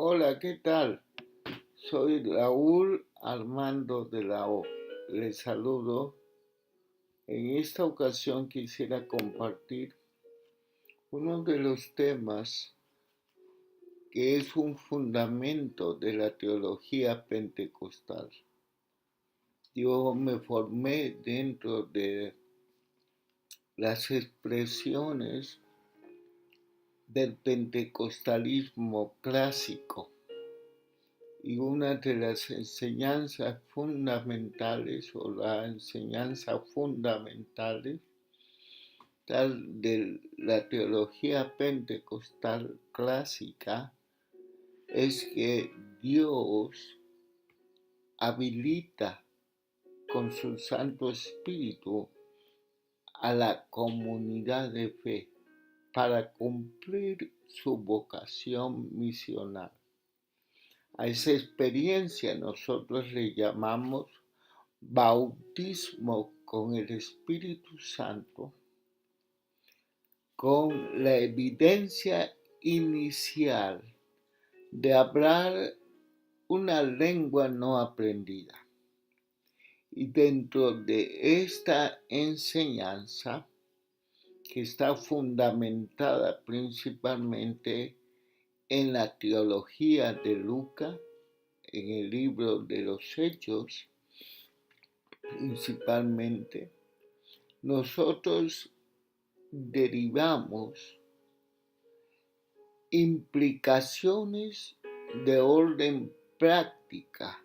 Hola, ¿qué tal? Soy Raúl Armando de la O. Les saludo. En esta ocasión quisiera compartir uno de los temas que es un fundamento de la teología pentecostal. Yo me formé dentro de las expresiones del pentecostalismo clásico. Y una de las enseñanzas fundamentales o la enseñanza fundamental de la teología pentecostal clásica es que Dios habilita con su Santo Espíritu a la comunidad de fe para cumplir su vocación misional. A esa experiencia nosotros le llamamos bautismo con el Espíritu Santo, con la evidencia inicial de hablar una lengua no aprendida. Y dentro de esta enseñanza, que está fundamentada principalmente en la teología de Lucas, en el libro de los Hechos, principalmente, nosotros derivamos implicaciones de orden práctica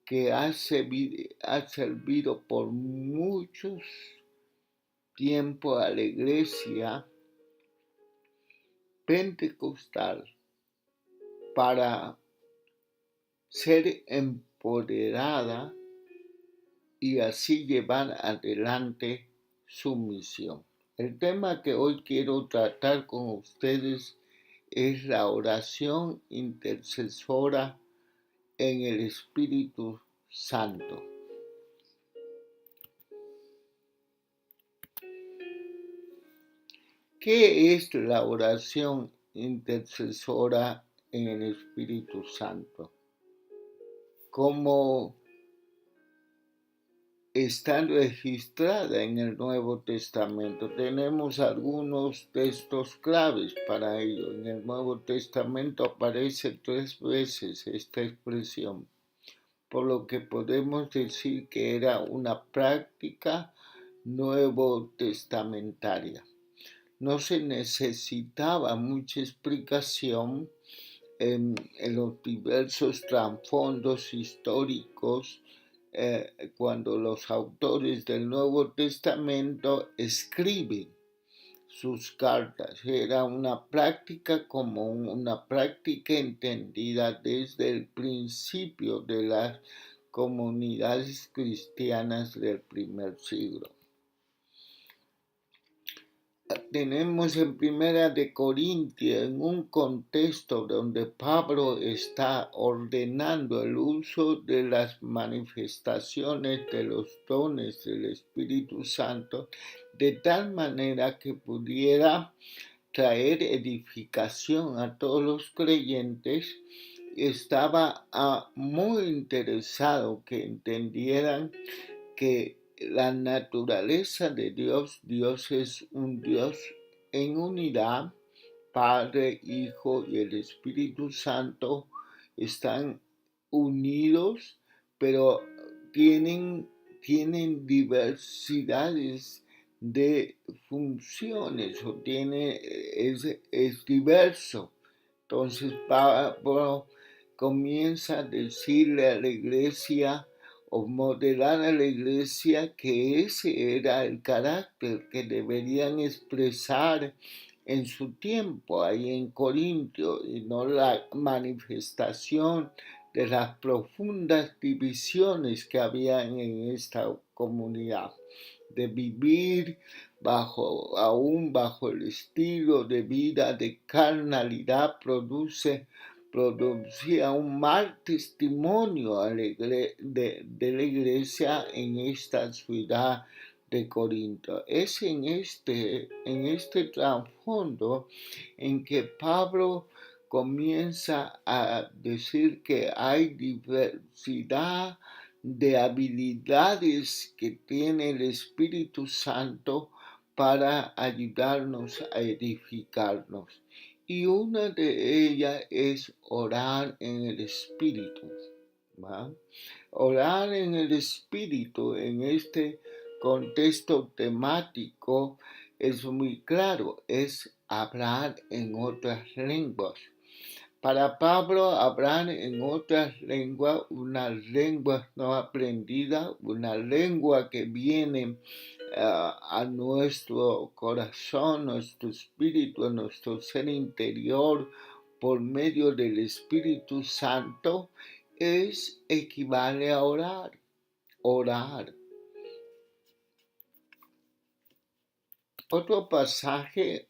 que ha servido por muchos tiempo a la iglesia pentecostal para ser empoderada y así llevar adelante su misión. El tema que hoy quiero tratar con ustedes es la oración intercesora en el Espíritu Santo. ¿Qué es la oración intercesora en el Espíritu Santo? ¿Cómo está registrada en el Nuevo Testamento? Tenemos algunos textos claves para ello. En el Nuevo Testamento aparece 3 veces esta expresión, por lo que podemos decir que era una práctica nuevo testamentaria. No se necesitaba mucha explicación en los diversos trasfondos históricos cuando los autores del Nuevo Testamento escriben sus cartas. Era una práctica como una práctica entendida desde el principio de las comunidades cristianas del primer siglo. Tenemos en Primera de Corintios, en un contexto donde Pablo está ordenando el uso de las manifestaciones de los dones del Espíritu Santo, de tal manera que pudiera traer edificación a todos los creyentes. Estaba muy interesado que entendieran que la naturaleza de Dios es un Dios en unidad, Padre, Hijo y el Espíritu Santo están unidos, pero tienen diversidades de funciones o es diverso. Entonces Pablo comienza a decirle a la iglesia o modelar a la iglesia que ese era el carácter que deberían expresar en su tiempo ahí en Corintio, y no la manifestación de las profundas divisiones que había en esta comunidad, de vivir aún bajo el estilo de vida de carnalidad producía un mal testimonio de la iglesia en esta ciudad de Corinto. Es en este trasfondo en que Pablo comienza a decir que hay diversidad de habilidades que tiene el Espíritu Santo para ayudarnos a edificarnos. Y una de ellas es orar en el Espíritu, ¿va? Orar en el Espíritu en este contexto temático es muy claro, es hablar en otras lenguas. Para Pablo, hablar en otras lenguas, una lengua no aprendida, una lengua que viene a nuestro corazón, nuestro espíritu, a nuestro ser interior por medio del Espíritu Santo, equivale a orar. Otro pasaje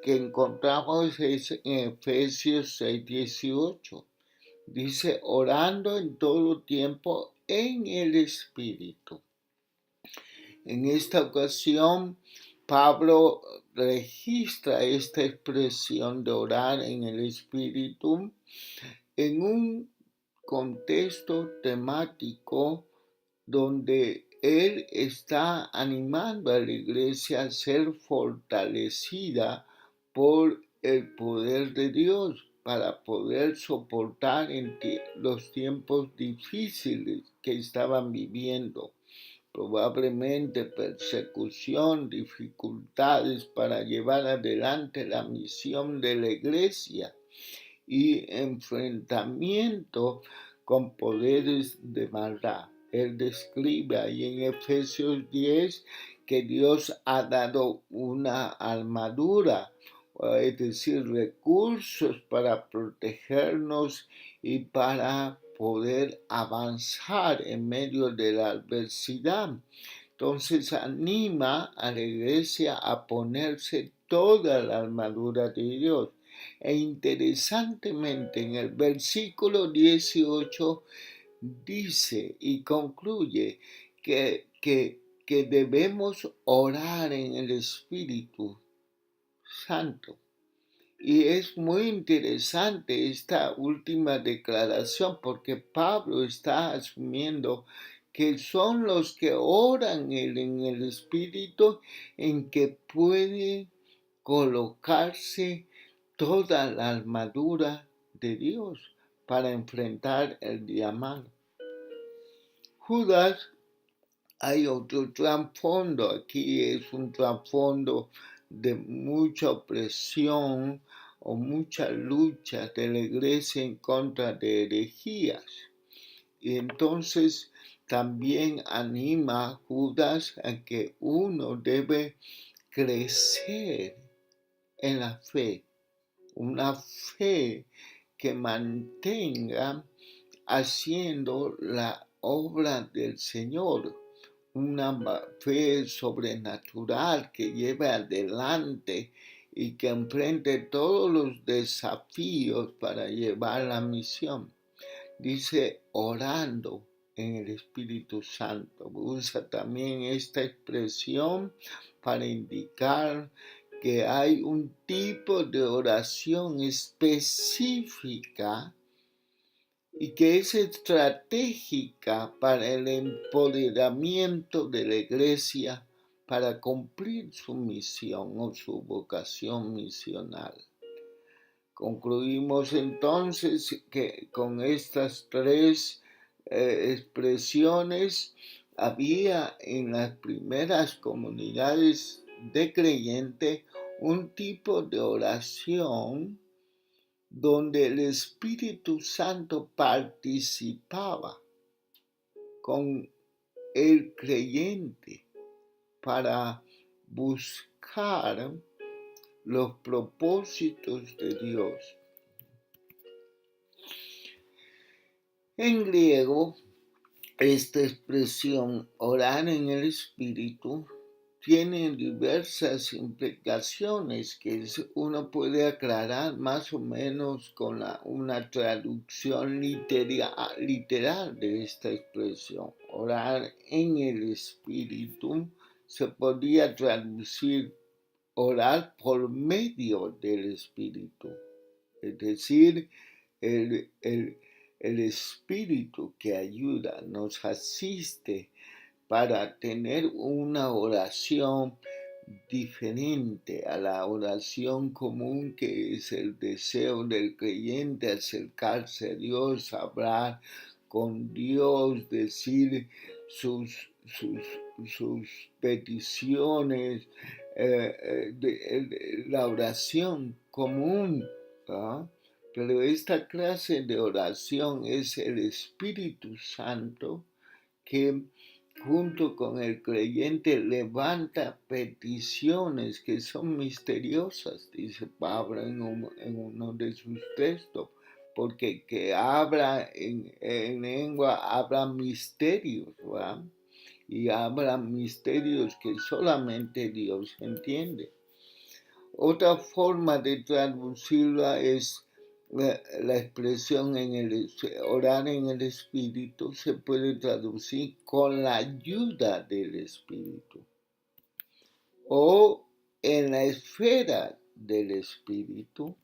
que encontramos es en Efesios 6:18. Dice, orando en todo tiempo en el Espíritu. En esta ocasión, Pablo registra esta expresión de orar en el Espíritu en un contexto temático donde él está animando a la iglesia a ser fortalecida por el poder de Dios para poder soportar los tiempos difíciles que estaban viviendo. Probablemente persecución, dificultades para llevar adelante la misión de la iglesia y enfrentamiento con poderes de maldad. Él describe ahí en Efesios 10 que Dios ha dado una armadura, es decir, recursos para protegernos y para poder avanzar en medio de la adversidad. Entonces anima a la iglesia a ponerse toda la armadura de Dios. E interesantemente en el versículo 18 dice y concluye que debemos orar en el Espíritu Santo. Y es muy interesante esta última declaración porque Pablo está asumiendo que son los que oran en el Espíritu en que puede colocarse toda la armadura de Dios para enfrentar el día malo. Judas, hay otro trasfondo, aquí es un trasfondo de mucha opresión o mucha lucha de la iglesia en contra de herejías. Y entonces también anima a Judas a que uno debe crecer en la fe, una fe que mantenga haciendo la obra del Señor, una fe sobrenatural que lleve adelante y que enfrente todos los desafíos para llevar la misión. Dice orando en el Espíritu Santo. Usa también esta expresión para indicar que hay un tipo de oración específica y que es estratégica para el empoderamiento de la iglesia para cumplir su misión o su vocación misional. Concluimos entonces que con estas tres expresiones había en las primeras comunidades de creyentes un tipo de oración donde el Espíritu Santo participaba con el creyente para buscar los propósitos de Dios. En griego, esta expresión orar en el Espíritu tiene diversas implicaciones que uno puede aclarar más o menos con una traducción literal de esta expresión. Orar en el Espíritu se podría traducir orar por medio del Espíritu. es decir, el, el, el Espíritu que ayuda, nos asiste para tener una oración diferente a la oración común, que es el deseo del creyente acercarse a Dios, hablar con Dios, decir sus peticiones, la oración común, ¿verdad? Pero esta clase de oración es el Espíritu Santo que junto con el creyente levanta peticiones que son misteriosas, dice Pablo en uno de sus textos, porque que habla en lengua habla misterios, ¿verdad? Y habla misterios que solamente Dios entiende. Otra forma de traducirla es la expresión orar en el Espíritu se puede traducir con la ayuda del Espíritu o en la esfera del Espíritu,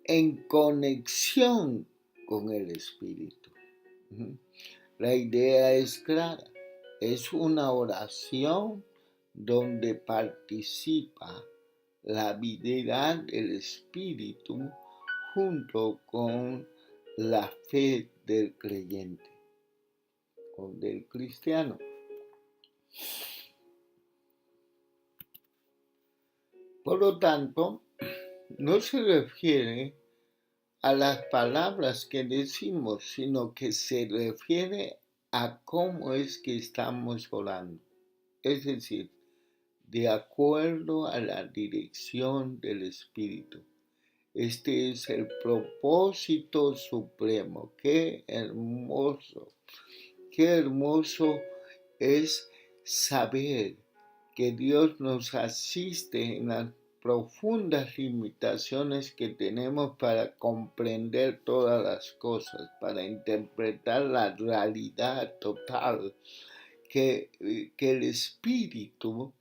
en conexión con el Espíritu. La idea es clara, es una oración donde participa la habilidad del Espíritu junto con la fe del creyente o del cristiano. Por lo tanto, no se refiere a las palabras que decimos, sino que se refiere a cómo es que estamos orando. Es decir, de acuerdo a la dirección del Espíritu. Este es el propósito supremo. Qué hermoso es saber que Dios nos asiste en las profundas limitaciones que tenemos para comprender todas las cosas, para interpretar la realidad total, que el Espíritu,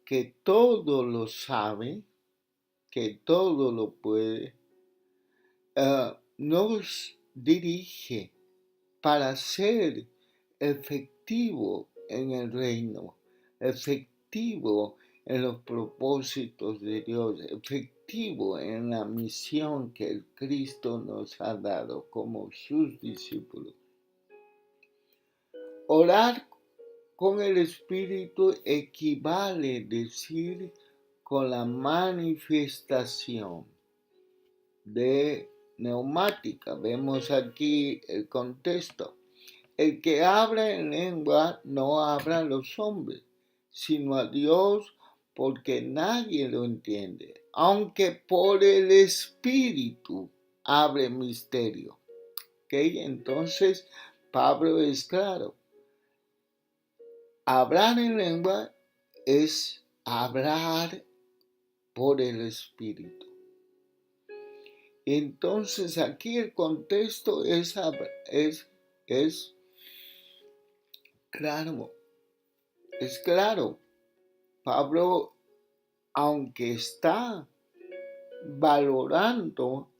que todo lo sabe, que todo lo puede, nos dirige para ser efectivo en el reino, efectivo en los propósitos de Dios, efectivo en la misión que el Cristo nos ha dado como sus discípulos. Orar con el Espíritu equivale a decir con la manifestación de neumática. Vemos aquí el contexto. El que habla en lengua no habla a los hombres, sino a Dios, porque nadie lo entiende, aunque por el Espíritu hable misterio. ¿Okay? Entonces, Pablo es claro. Hablar en lengua es hablar por el Espíritu. Entonces aquí el contexto es claro. Pablo, aunque está valorando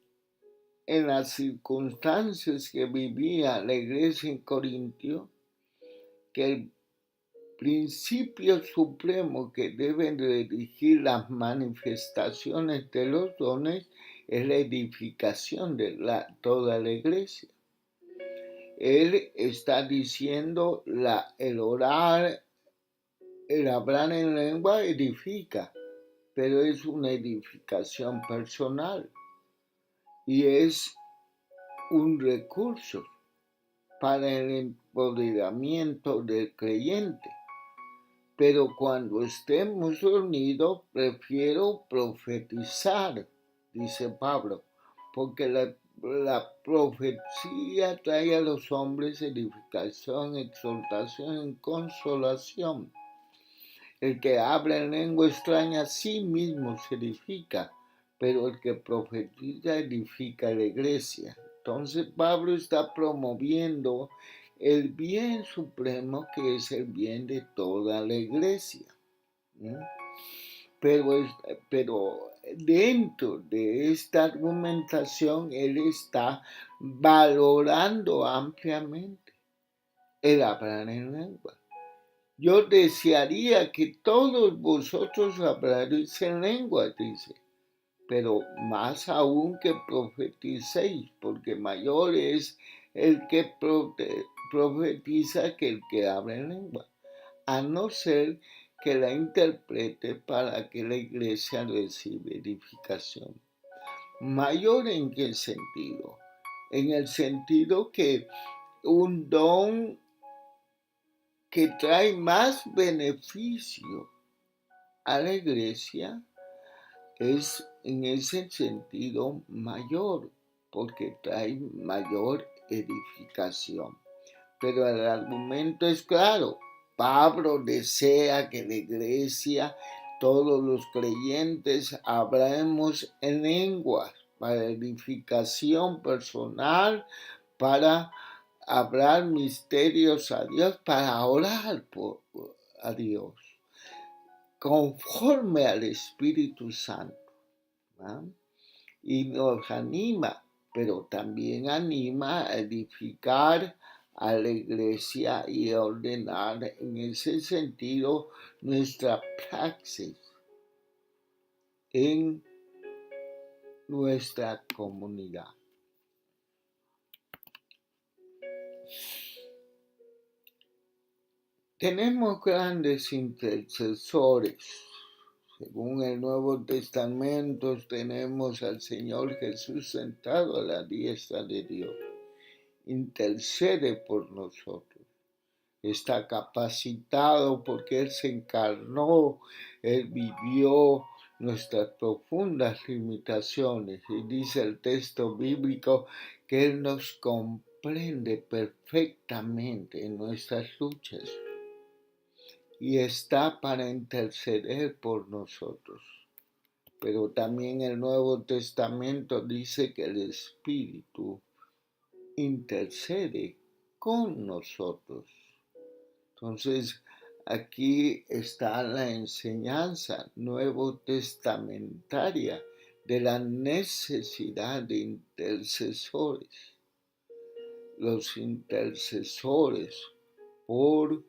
en las circunstancias que vivía la iglesia en Corintio, que el principio supremo que deben dirigir las manifestaciones de los dones es la edificación de toda la iglesia. Él está diciendo el orar, el hablar en lengua edifica, pero es una edificación personal y es un recurso para el empoderamiento del creyente. Pero cuando estemos reunidos, prefiero profetizar, dice Pablo, porque la profecía trae a los hombres edificación, exhortación y consolación. El que habla en lengua extraña a sí mismo se edifica, pero el que profetiza edifica la iglesia. Entonces Pablo está promoviendo el bien supremo, que es el bien de toda la iglesia. pero dentro de esta argumentación él está valorando ampliamente el hablar en lengua. Yo desearía que todos vosotros hablaréis en lengua, dice, pero más aún que profeticéis, porque mayor es el que profetiza que el que habla en lengua, a no ser que la interprete para que la iglesia reciba edificación. ¿Mayor en qué sentido? En el sentido que un don que trae más beneficio a la iglesia es en ese sentido mayor, porque trae mayor edificación. Pero el argumento es claro. Pablo desea que la iglesia, todos los creyentes, hablemos en lenguas para edificación personal, para hablar misterios a Dios, para orar a Dios, conforme al Espíritu Santo. ¿No? Y nos anima, pero también anima a edificar a la iglesia y a ordenar en ese sentido nuestra praxis en nuestra comunidad. Tenemos grandes intercesores. Según el Nuevo Testamento tenemos al Señor Jesús sentado a la diestra de Dios. Intercede por nosotros. Está capacitado porque Él se encarnó, Él vivió nuestras profundas limitaciones. Y dice el texto bíblico que Él nos comprende perfectamente en nuestras luchas y está para interceder por nosotros. Pero también el Nuevo Testamento dice que el Espíritu intercede con nosotros. Entonces, aquí está la enseñanza nuevo testamentaria de la necesidad de intercesores. Los intercesores por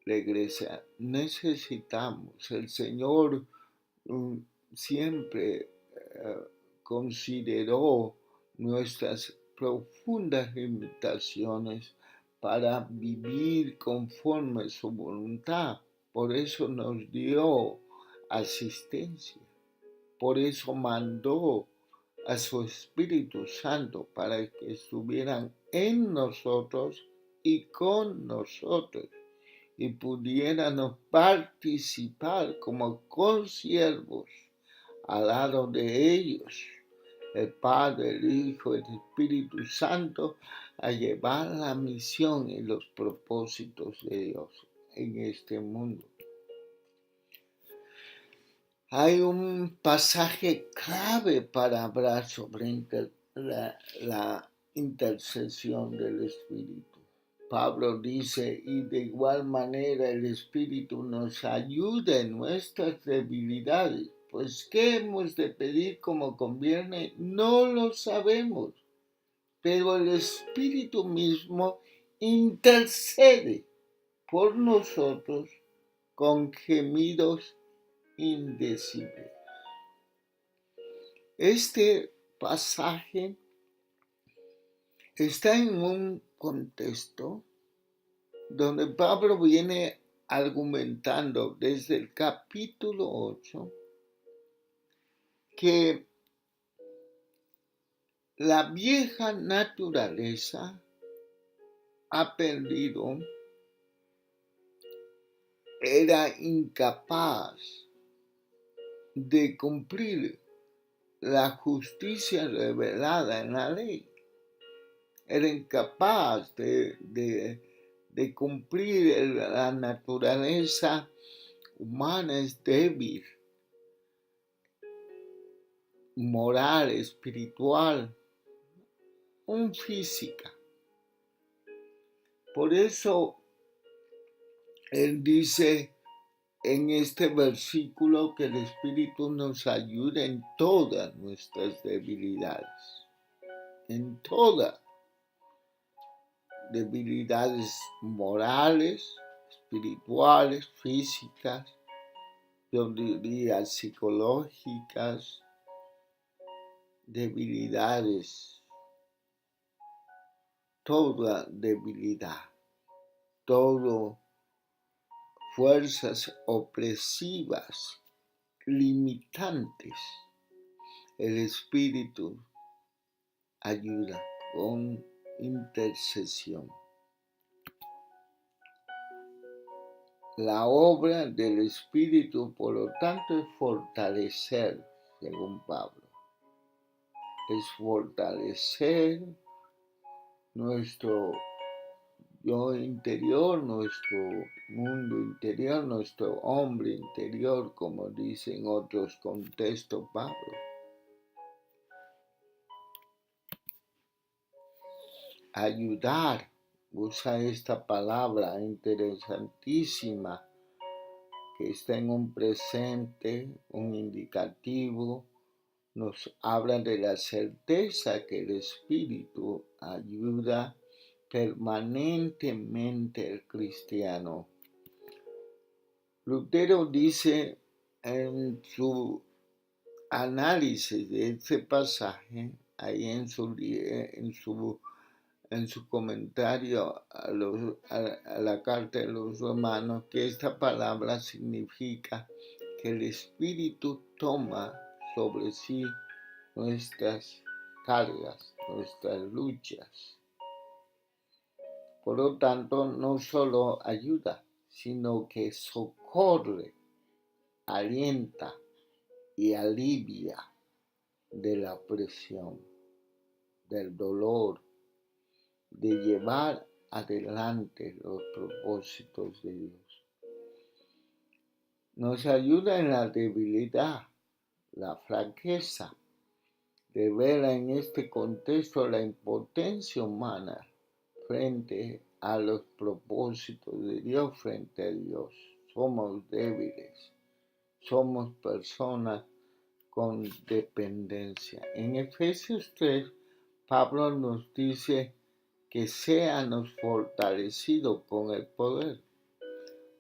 la iglesia necesitamos. El Señor siempre consideró nuestras profundas limitaciones para vivir conforme a su voluntad. Por eso nos dio asistencia. Por eso mandó a su Espíritu Santo para que estuvieran en nosotros y con nosotros y pudiéramos participar como consiervos al lado de ellos, el Padre, el Hijo, el Espíritu Santo, a llevar la misión y los propósitos de Dios en este mundo. Hay un pasaje clave para hablar sobre la intercesión del Espíritu. Pablo dice, y de igual manera el Espíritu nos ayuda en nuestras debilidades. Pues, ¿qué hemos de pedir como conviene? No lo sabemos, pero el Espíritu mismo intercede por nosotros con gemidos indecibles. Este pasaje está en un contexto donde Pablo viene argumentando desde el capítulo 8 que la vieja naturaleza ha perdido, era incapaz de cumplir la justicia revelada en la ley. Era incapaz de cumplir. La naturaleza humana es débil, moral, espiritual, física. Por eso él dice, en este versículo que el Espíritu nos ayude en todas nuestras debilidades, en todas debilidades morales, espirituales, físicas, yo diría psicológicas, debilidades, toda debilidad, todo fuerzas opresivas, limitantes. El Espíritu ayuda con intercesión. La obra del Espíritu, por lo tanto, es fortalecer, según Pablo, es fortalecer nuestro yo interior, nuestro mundo interior, nuestro hombre interior, como dice en otros contextos Pablo. Ayudar, usa esta palabra interesantísima que está en un presente, un indicativo, nos habla de la certeza que el Espíritu ayuda permanentemente al cristiano. Lutero dice en su análisis de este pasaje, ahí en su comentario a la carta de los romanos, que esta palabra significa que el Espíritu toma sobre sí nuestras cargas, nuestras luchas. Por lo tanto, no solo ayuda, sino que socorre, alienta y alivia de la presión, del dolor, de llevar adelante los propósitos de Dios. Nos ayuda en la debilidad, la flaqueza, revela en este contexto la impotencia humana frente a los propósitos de Dios, frente a Dios. Somos débiles, somos personas con dependencia. En Efesios 3, Pablo nos dice que seanos fortalecidos con el poder,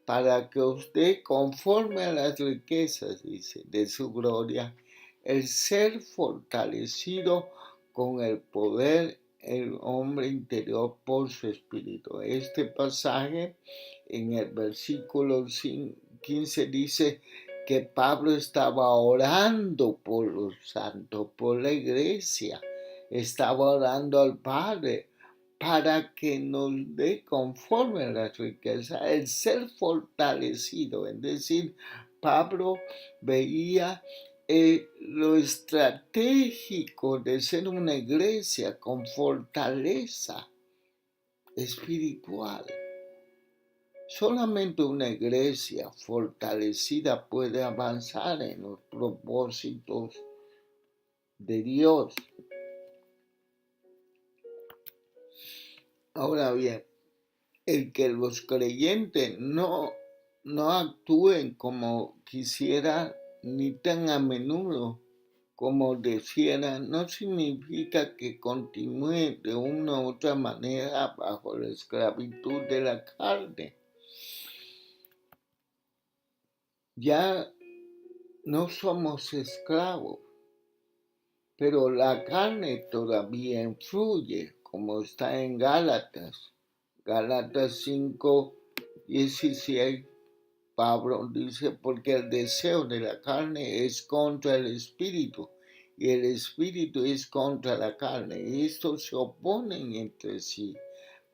para que usted, conforme a las riquezas, dice, de su gloria, el ser fortalecido con el poder, el hombre interior por su espíritu. Este pasaje en el versículo 15 dice que Pablo estaba orando por los santos, por la iglesia, estaba orando al Padre para que nos dé conforme a la riqueza el ser fortalecido. Es decir, Pablo veía lo estratégico de ser una iglesia con fortaleza espiritual. Solamente una iglesia fortalecida puede avanzar en los propósitos de Dios. Ahora bien, el que los creyentes no actúen como quisieran ni tan a menudo como desearan, no significa que continúen de una u otra manera bajo la esclavitud de la carne. Ya no somos esclavos, pero la carne todavía influye, como está en Gálatas 5:16, Pablo dice, porque el deseo de la carne es contra el espíritu y el espíritu es contra la carne. Y estos se oponen entre sí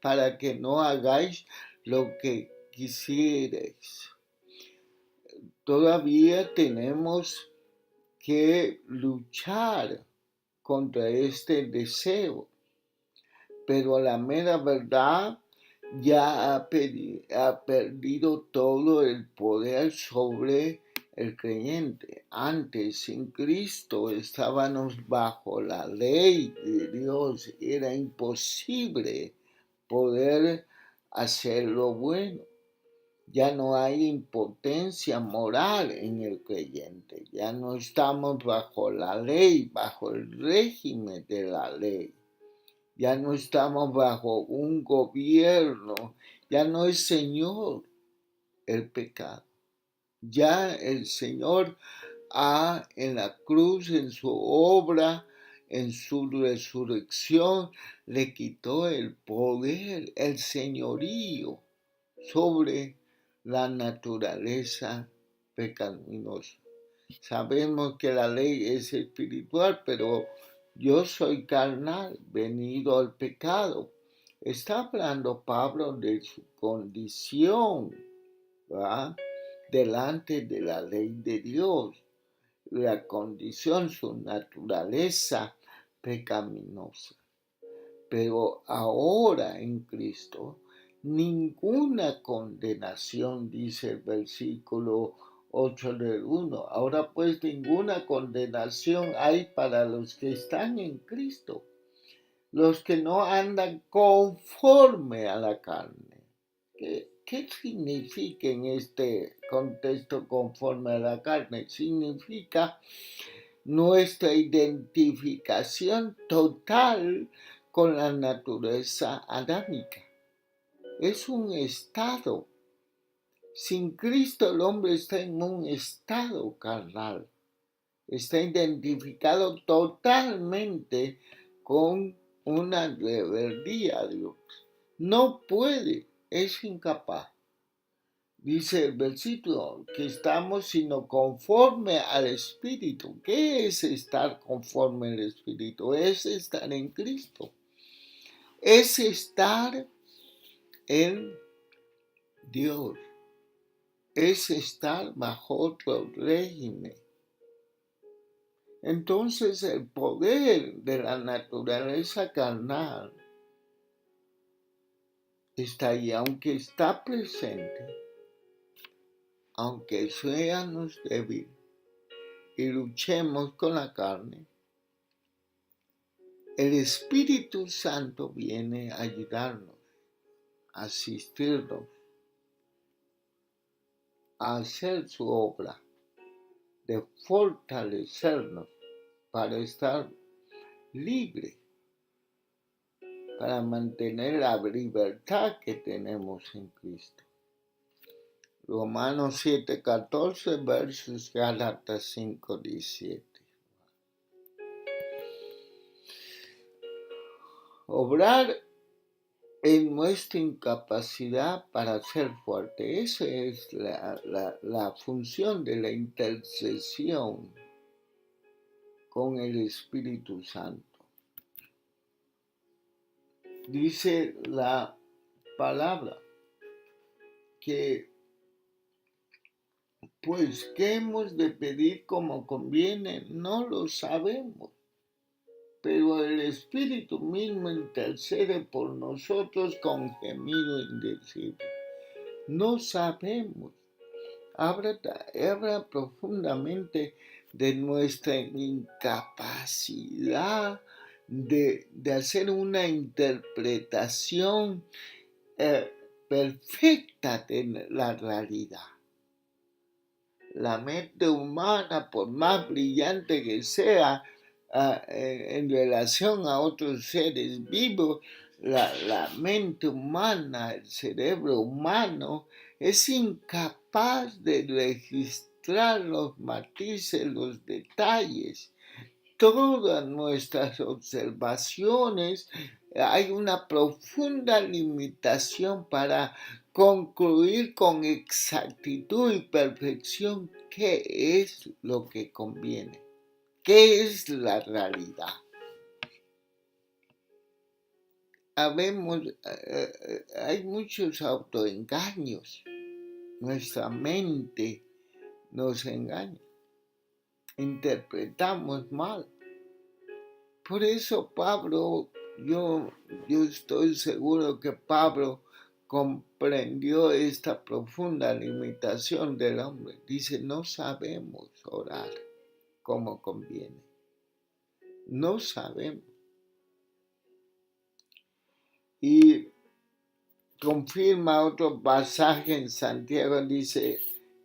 para que no hagáis lo que quisierais. Todavía tenemos que luchar contra este deseo, pero la mera verdad ya ha perdido todo el poder sobre el creyente. Antes, sin Cristo, estábamos bajo la ley de Dios. Era imposible poder hacer lo bueno. Ya no hay impotencia moral en el creyente. Ya no estamos bajo la ley, bajo el régimen de la ley. Ya no estamos bajo un gobierno. Ya no es Señor el pecado. Ya el Señor en la cruz, en su obra, en su resurrección, le quitó el poder, el señorío sobre la naturaleza pecaminosa. Sabemos que la ley es espiritual, pero yo soy carnal, venido al pecado. Está hablando Pablo de su condición, ¿verdad?, delante de la ley de Dios, la condición, su naturaleza pecaminosa. Pero ahora en Cristo, ninguna condenación, dice el versículo 8 del 1. Ahora pues ninguna condenación hay para los que están en Cristo, los que no andan conforme a la carne. ¿Qué significa en este contexto conforme a la carne? Significa nuestra identificación total con la naturaleza adámica. Es un estado. Sin Cristo el hombre está en un estado carnal. Está identificado totalmente con una rebeldía a Dios. No puede, es incapaz. Dice el versículo que estamos sino conforme al Espíritu. ¿Qué es estar conforme al Espíritu? Es estar en Cristo. Es estar en Dios. Es estar bajo otro régimen. Entonces el poder de la naturaleza carnal está ahí, aunque está presente, aunque seamos débiles y luchemos con la carne, el Espíritu Santo viene a ayudarnos, a asistirnos, a hacer su obra, de fortalecernos para estar libres, para mantener la libertad que tenemos en Cristo. Romanos 7:14 versus Gálatas 5:17. Obrar en nuestra incapacidad para ser fuerte. Esa es la función de la intercesión con el Espíritu Santo. Dice la palabra que, pues, ¿qué hemos de pedir como conviene? No lo sabemos. Pero el Espíritu mismo intercede por nosotros con gemido indecible. No sabemos. Habla profundamente de nuestra incapacidad de hacer una interpretación perfecta de la realidad. La mente humana, por más brillante que sea, en relación a otros seres vivos, la mente humana, el cerebro humano, es incapaz de registrar los matices, los detalles. Todas nuestras observaciones, hay una profunda limitación para concluir con exactitud y perfección qué es lo que conviene, qué es la realidad. Hay muchos autoengaños. Nuestra mente nos engaña. Interpretamos mal. Por eso Pablo, yo estoy seguro que Pablo comprendió esta profunda limitación del hombre. Dice, no sabemos orar como conviene. No sabemos. Y confirma otro pasaje en Santiago, dice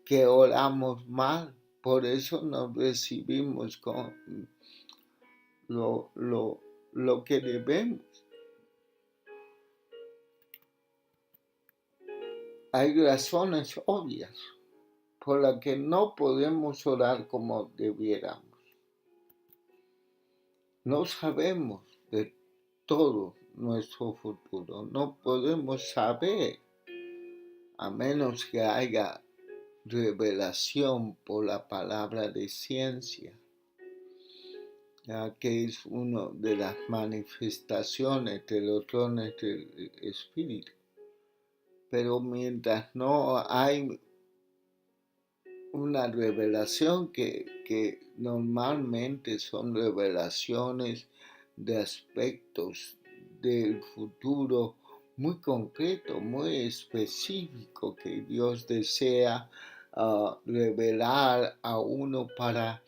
que oramos mal, por eso no recibimos con lo que debemos. Hay razones obvias por las que no podemos orar como debiéramos. No sabemos de todo nuestro futuro, no podemos saber a menos que haya revelación por la palabra de ciencia, ya que es una de las manifestaciones de los dones del Espíritu. Pero mientras no hay una revelación que normalmente son revelaciones de aspectos del futuro muy concreto, muy específico que Dios desea revelar a uno para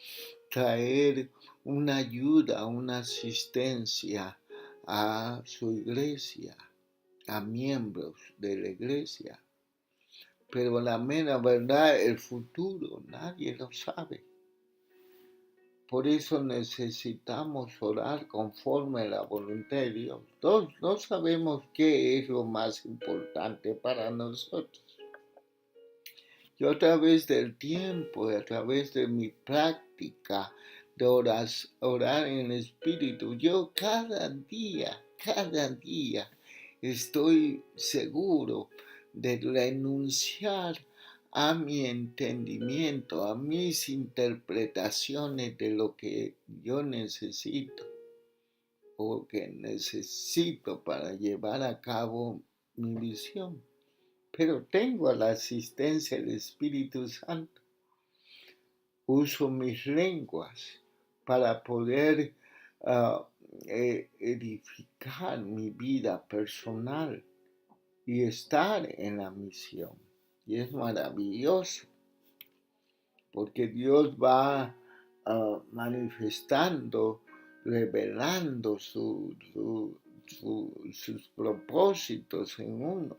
traer una ayuda, una asistencia a su iglesia, a miembros de la iglesia. Pero la mera verdad, el futuro, nadie lo sabe. Por eso necesitamos orar conforme a la voluntad de Dios. No sabemos qué es lo más importante para nosotros. Yo a través del tiempo, a través de mi práctica de orar en el Espíritu, yo cada día, estoy seguro de renunciar a mi entendimiento, a mis interpretaciones de lo que yo necesito o que necesito para llevar a cabo mi visión. Pero tengo la asistencia del Espíritu Santo. Uso mis lenguas para poder edificar mi vida personal y estar en la misión. Y es maravilloso, porque Dios va manifestando, revelando sus propósitos en uno.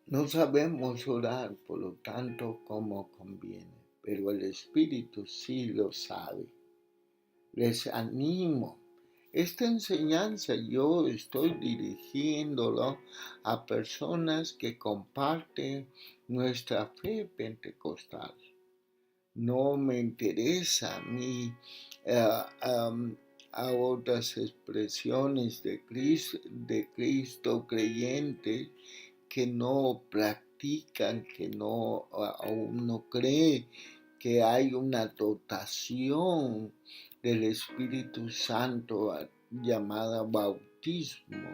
No sabemos orar, por lo tanto, como conviene, pero el Espíritu sí lo sabe. Les animo. Esta enseñanza yo estoy dirigiéndolo a personas que comparten nuestra fe pentecostal. No me interesa a mí a otras expresiones de Cristo creyentes que no practican, que no aún no cree que hay una dotación del Espíritu Santo llamada bautismo,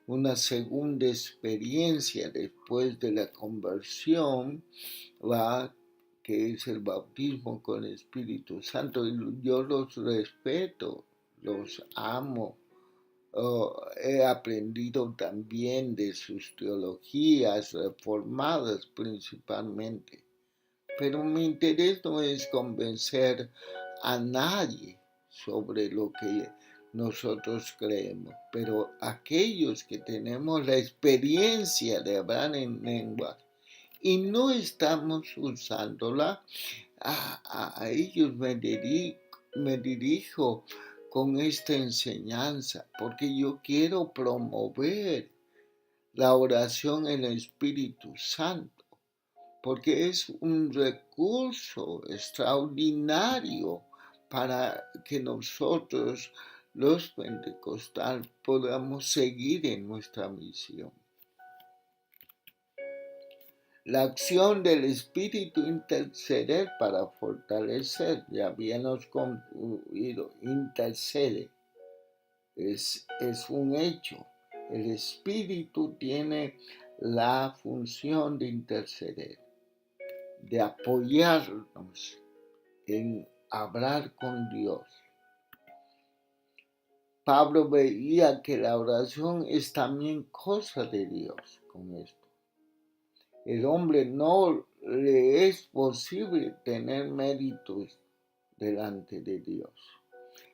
una segunda experiencia después de la conversión, que es el bautismo con el Espíritu Santo. Yo los respeto, los amo. He aprendido también de sus teologías reformadas principalmente, pero mi interés no es convencer a nadie sobre lo que nosotros creemos, pero aquellos que tenemos la experiencia de hablar en lenguas y no estamos usándola, a ellos me dirijo con esta enseñanza, porque yo quiero promover la oración en el Espíritu Santo, porque es un recurso extraordinario para que nosotros, los pentecostales, podamos seguir en nuestra misión. La acción del Espíritu interceder para fortalecer, ya habíamos concluido, intercede, es un hecho. El Espíritu tiene la función de interceder, de apoyarnos en hablar con Dios. Pablo veía que la oración es también cosa de Dios con esto. El hombre no le es posible tener méritos delante de Dios.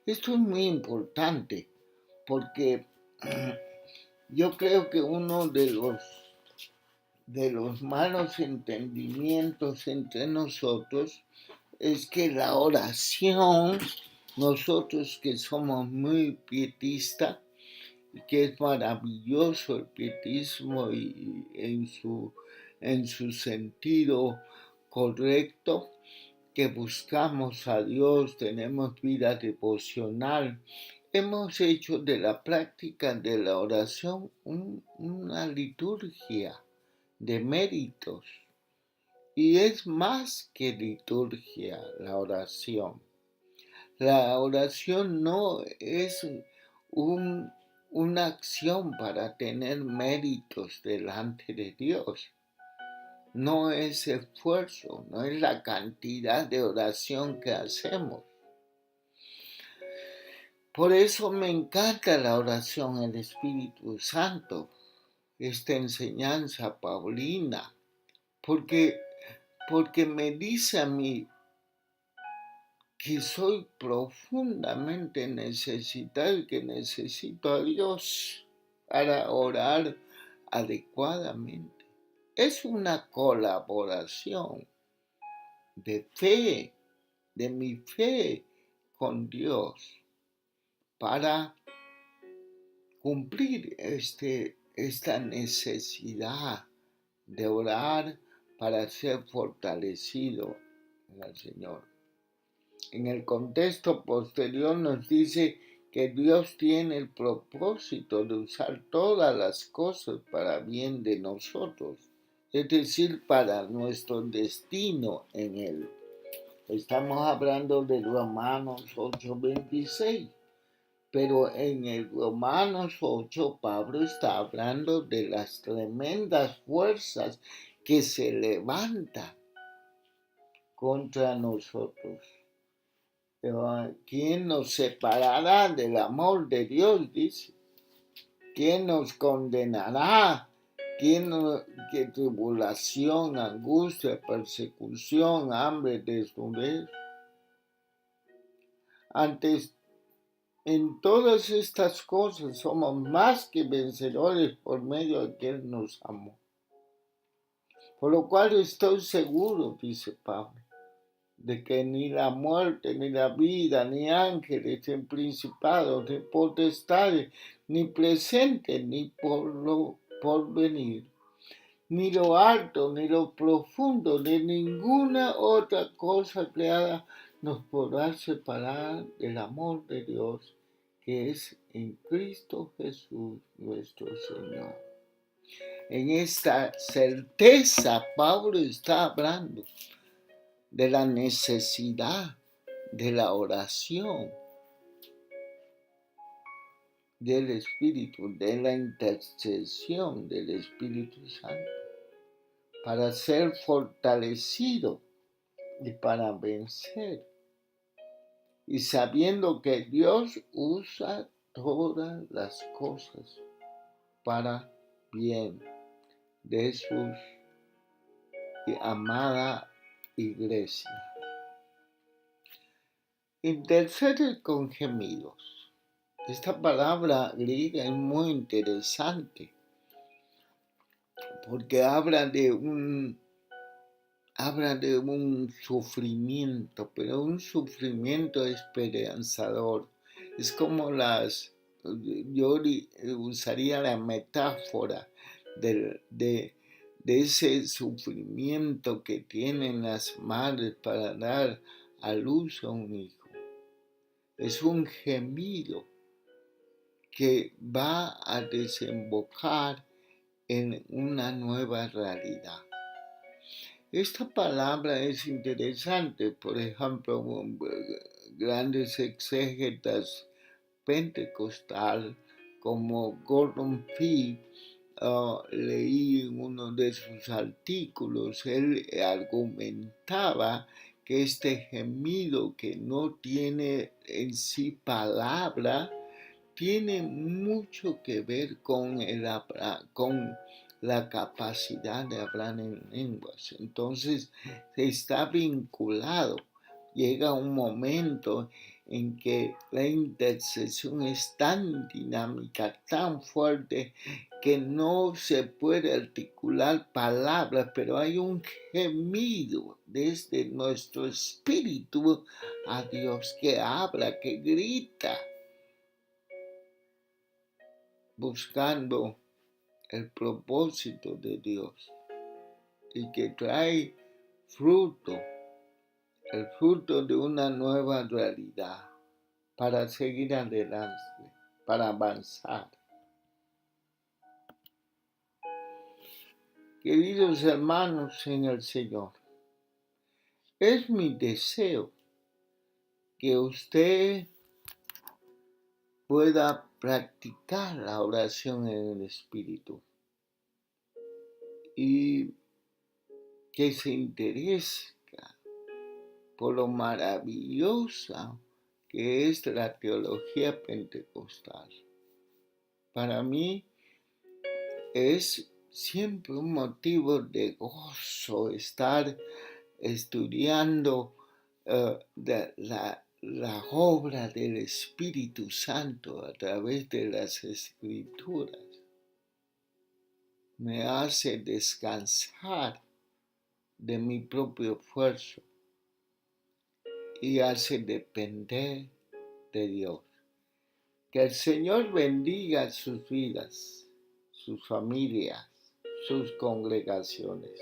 Esto es muy importante porque Yo creo que uno de los malos entendimientos entre nosotros es que la oración, nosotros que somos muy pietistas, que es maravilloso el pietismo y en su sentido correcto, que buscamos a Dios, tenemos vida devocional, hemos hecho de la práctica de la oración una liturgia de méritos. Y es más que liturgia la oración. La oración no es una acción para tener méritos delante de Dios. No es esfuerzo, no es la cantidad de oración que hacemos. Por eso me encanta la oración del Espíritu Santo, esta enseñanza paulina, porque me dice a mí que soy profundamente necesitado y que necesito a Dios para orar adecuadamente. Es una colaboración de fe, de mi fe con Dios, para cumplir esta necesidad de orar para ser fortalecido en el Señor. En el contexto posterior nos dice que Dios tiene el propósito de usar todas las cosas para bien de nosotros, es decir, para nuestro destino en Él. Estamos hablando de Romanos 8:26, pero en el Romanos 8 Pablo está hablando de las tremendas fuerzas que se levantan contra nosotros. ¿Quién nos separará del amor de Dios? Dice. ¿Quién nos condenará? ¿Qué tribulación, angustia, persecución, hambre, desnudez? Antes, en todas estas cosas somos más que vencedores por medio de quien nos amó. Por lo cual estoy seguro, dice Pablo, de que ni la muerte, ni la vida, ni ángeles, ni principados, ni potestades, ni presente, ni por venir, ni lo alto, ni lo profundo, ni ninguna otra cosa creada nos podrá separar del amor de Dios, que es en Cristo Jesús nuestro Señor. En esta certeza Pablo está hablando de la necesidad de la oración del Espíritu, de la intercesión del Espíritu Santo, para ser fortalecido y para vencer. Y sabiendo que Dios usa todas las cosas para bien de su amada iglesia. Intercede con gemidos. Esta palabra griega es muy interesante porque habla de un sufrimiento, pero un sufrimiento esperanzador. Es como yo usaría la metáfora de ese sufrimiento que tienen las madres para dar a luz a un hijo. Es un gemido que va a desembocar en una nueva realidad. Esta palabra es interesante, por ejemplo, grandes exégetas pentecostal como Gordon Fee, leí en uno de sus artículos, él argumentaba que este gemido que no tiene en sí palabra, tiene mucho que ver con la capacidad de hablar en lenguas. Entonces, está vinculado llega un momento en que la intercesión es tan dinámica, tan fuerte, que no se puede articular palabras, pero hay un gemido desde nuestro espíritu a Dios que habla, que grita, buscando el propósito de Dios y que trae fruto, el fruto de una nueva realidad para seguir adelante, para avanzar. Queridos hermanos en el Señor, es mi deseo que usted pueda practicar la oración en el Espíritu y que se interese por lo maravillosa que es la teología pentecostal. Para mí es siempre un motivo de gozo estar estudiando la obra del Espíritu Santo a través de las Escrituras. Me hace descansar de mi propio esfuerzo y hace depender de Dios. Que el Señor bendiga sus vidas, sus familias, sus congregaciones.